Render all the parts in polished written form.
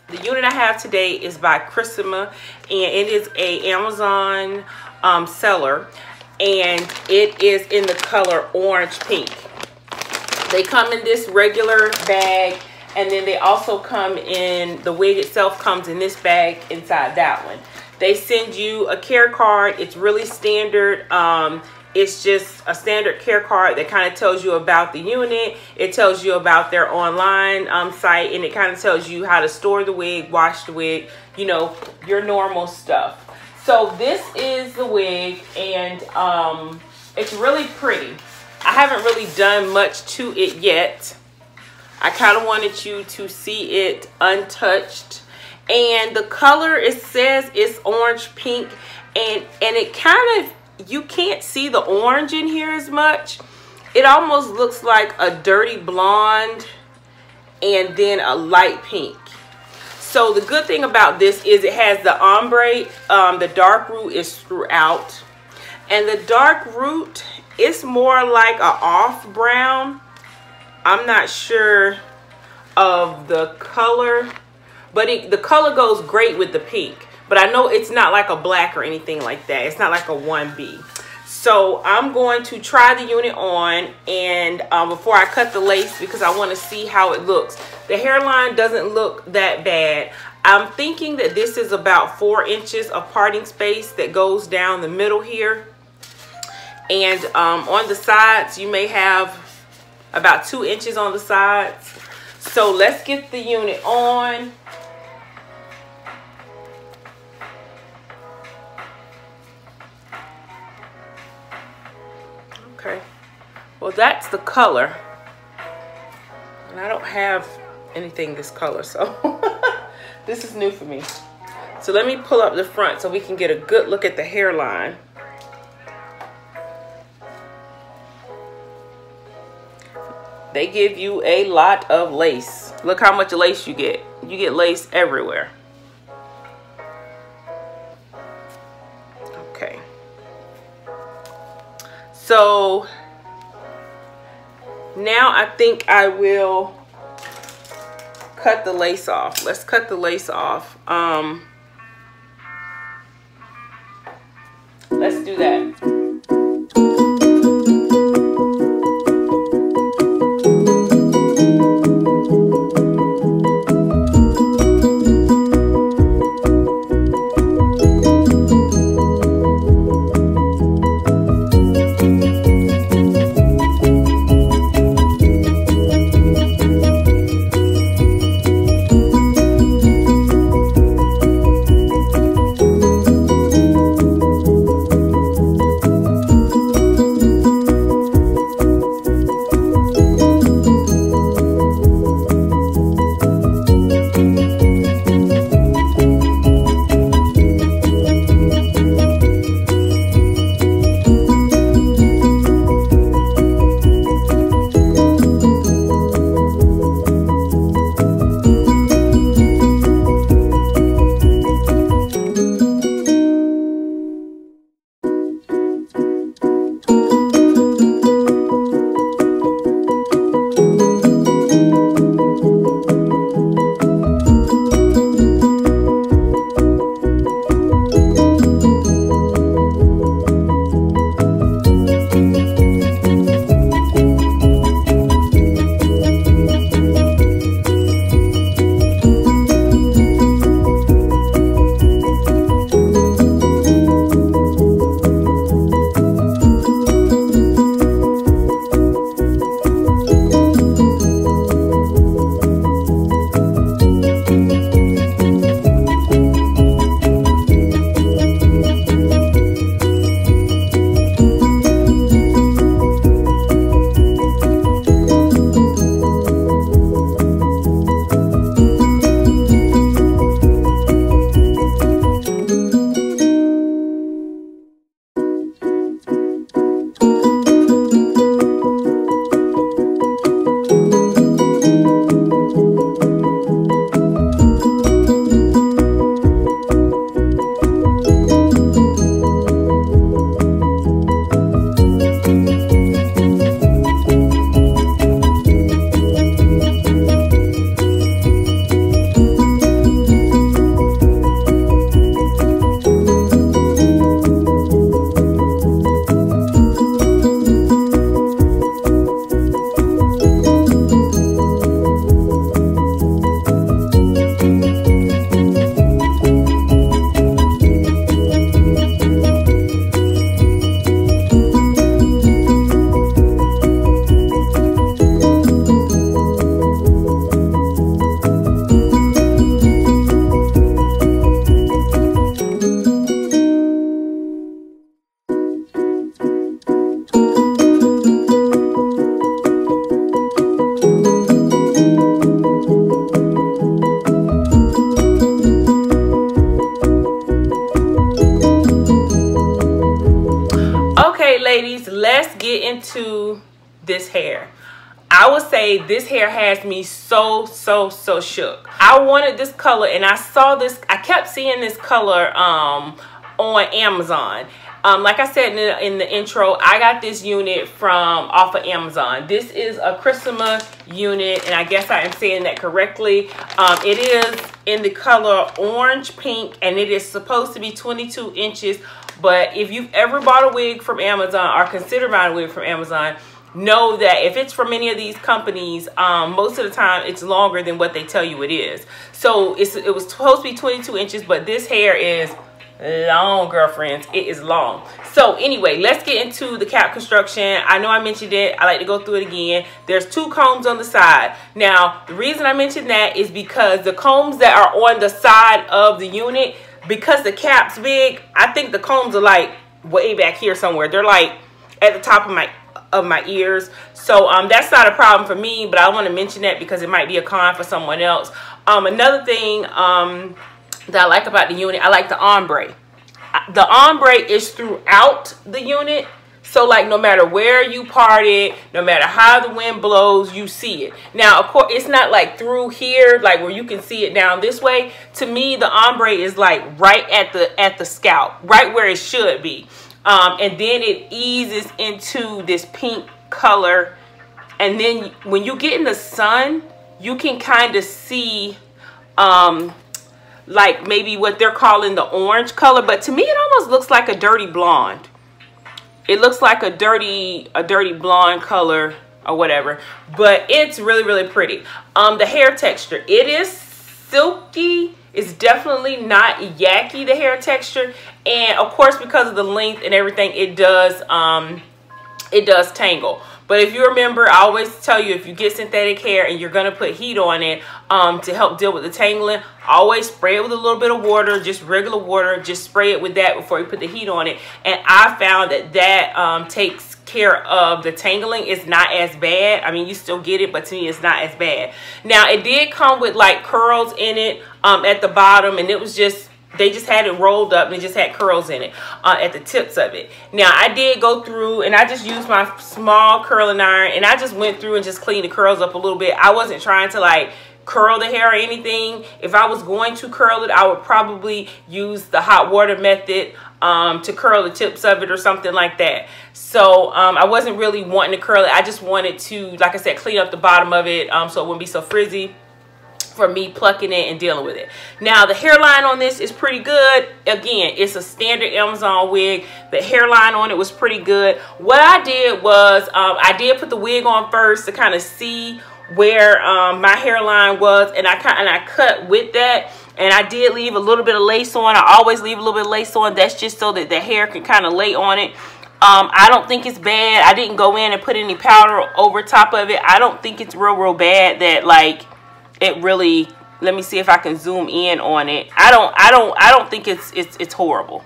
the unit I have today is by Chrisima, and it is a Amazon seller, and it is in the color orange pink. They come in this regular bag, and then they also come in, the wig itself comes in this bag inside that one. They send you a care card. It's really standard. It's just a standard care card that kind of tells you about the unit. It tells you about their online site, and it kind of tells you how to store the wig, wash the wig, you know, your normal stuff. So this is the wig, and it's really pretty. I haven't really done much to it yet. I kind of wanted you to see it untouched. And the color, it says it's orange pink, and it kind of, you can't see the orange in here as much. It almost looks like a dirty blonde and then a light pink. So the good thing about this is it has the ombre, the dark root is throughout, and the dark root is more like a off brown. I'm not sure of the color, but the color goes great with the pink. But I know it's not like a black or anything like that. It's not like a 1B. So I'm going to try the unit on, and before I cut the lace, because I want to see how it looks. The hairline doesn't look that bad. I'm thinking that this is about 4 inches of parting space that goes down the middle here. And on the sides, you may have about 2 inches on the sides. So let's get the unit on. Okay, well, that's the color, and I don't have anything this color, so this is new for me. So let me pull up the front so we can get a good look at the hairline. They give you a lot of lace. Look how much lace you get. You get lace everywhere. Okay. So now I think I will cut the lace off. Let's cut the lace off. Let's do that. into this hair. I would say this hair has me so shook. I wanted this color, and I saw this, I kept seeing this color on Amazon. Like I said in the intro, I got this unit from off of Amazon. This is a Christmas unit, and I guess I am saying that correctly. It is in the color orange pink, and it is supposed to be 22 inches. But if you've ever bought a wig from Amazon or consider buying a wig from Amazon, know that if it's from any of these companies, most of the time it's longer than what they tell you it is. So it was supposed to be 22 inches, but this hair is long, girlfriends. It is long. So anyway, let's get into the cap construction. I know I mentioned it. I like to go through it again. There's 2 combs on the side. Now, the reason I mentioned that is because the combs that are on the side of the unit, because the cap's big, I think the combs are like way back here somewhere. They're like at the top of my ears. So that's not a problem for me, but I want to mention that because it might be a con for someone else. Another thing that I like about the unit, I like the ombre. The ombre is throughout the unit, so like no matter where you part it, no matter how the wind blows, you see it. Now of course it's not like through here, like where you can see it down this way. To me, the ombre is like right at the scalp, right where it should be. And then it eases into this pink color, and then when you get in the sun, you can kind of see like maybe what they're calling the orange color, but to me it almost looks like a dirty blonde. It looks like a dirty blonde color or whatever, but it's really pretty. The hair texture, it is silky. It's definitely not yucky, the hair texture, and of course because of the length and everything, it does tangle. But if you remember, I always tell you, if you get synthetic hair and you're going to put heat on it to help deal with the tangling, always spray it with a little bit of water, just regular water. Just spray it with that before you put the heat on it. And I found that takes care of the tangling. It's not as bad. I mean, you still get it, but to me, it's not as bad. Now, it did come with like curls in it at the bottom, and it was just, they just had it rolled up and it just had curls in it at the tips of it. Now, I did go through and I just used my small curling iron, and I just went through and just cleaned the curls up a little bit. I wasn't trying to like curl the hair or anything. If I was going to curl it, I would probably use the hot water method to curl the tips of it or something like that. So I wasn't really wanting to curl it. I just wanted to, like I said, clean up the bottom of it so it wouldn't be so frizzy for me plucking it and dealing with it. Now, the hairline on this is pretty good. Again, it's a standard Amazon wig. The hairline on it was pretty good. What I did was I did put the wig on first to kind of see where my hairline was, and I cut with that, and I did leave a little bit of lace on. I always leave a little bit of lace on. That's just so that the hair can kind of lay on it. I don't think it's bad. I didn't go in and put any powder over top of it. I don't think it's real bad that like it really, let me see if I can zoom in on it. I don't think it's horrible.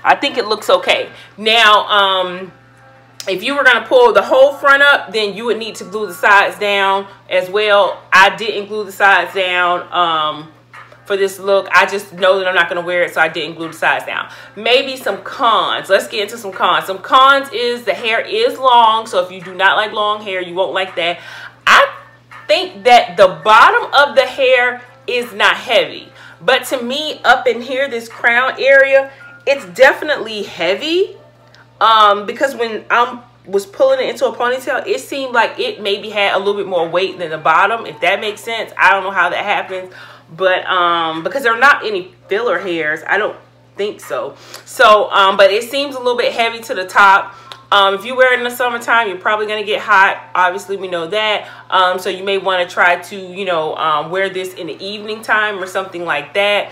I think it looks okay. Now, if you were going to pull the whole front up, then you would need to glue the sides down as well. I didn't glue the sides down for this look. I just know that I'm not going to wear it, so I didn't glue the sides down. Maybe some cons. Let's get into some cons. Some cons is the hair is long, so if you do not like long hair, you won't like that. I think that the bottom of the hair is not heavy, but to me, up in here, this crown area, it's definitely heavy. Because when I was pulling it into a ponytail, it seemed like it maybe had a little bit more weight than the bottom, if that makes sense. I don't know how that happens, but because there are not any filler hairs, I don't think so. So but it seems a little bit heavy to the top. If you wear it in the summertime, you're probably going to get hot. Obviously, we know that. So you may want to try to, you know, wear this in the evening time or something like that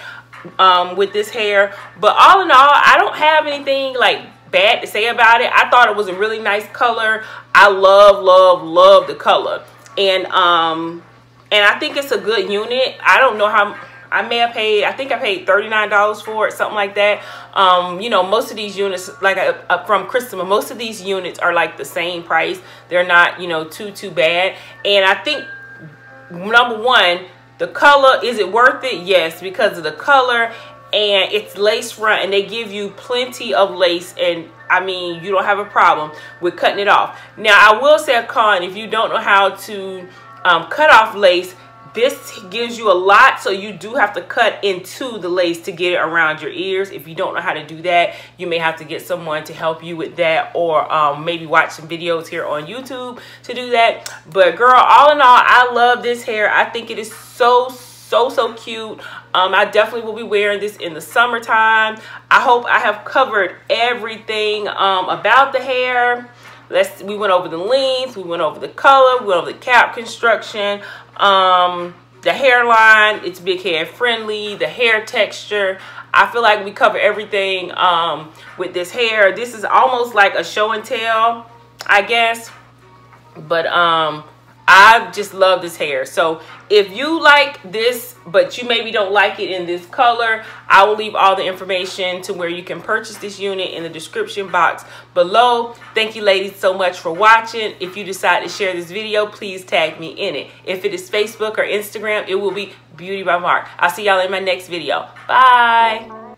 with this hair. But all in all, I don't have anything like bad to say about it. I thought it was a really nice color. I love the color. And I think it's a good unit. I don't know how, I may have paid, I think I paid $39 for it, something like that. You know, most of these units, like from Christmas, most of these units are like the same price. They're not, you know, too bad. And I think, number one, the color, is it worth it? Yes, because of the color and it's lace front, and they give you plenty of lace, and I mean, you don't have a problem with cutting it off. Now, I will say a con: if you don't know how to cut off lace, this gives you a lot, so you do have to cut into the lace to get it around your ears. If you don't know how to do that, you may have to get someone to help you with that, or maybe watch some videos here on YouTube to do that. But girl, all in all, I love this hair. I think it is so cute. I definitely will be wearing this in the summertime. I hope I have covered everything about the hair. We went over the length, we went over the color, we went over the cap construction, the hairline, it's big hair friendly, the hair texture. I feel like we covered everything with this hair. This is almost like a show and tell, I guess. But I just love this hair. So if you like this, but you maybe don't like it in this color, I will leave all the information to where you can purchase this unit in the description box below. Thank you ladies so much for watching. If you decide to share this video, please tag me in it. If it is Facebook or Instagram, it will be Beauty by Mark. I'll see y'all in my next video. Bye.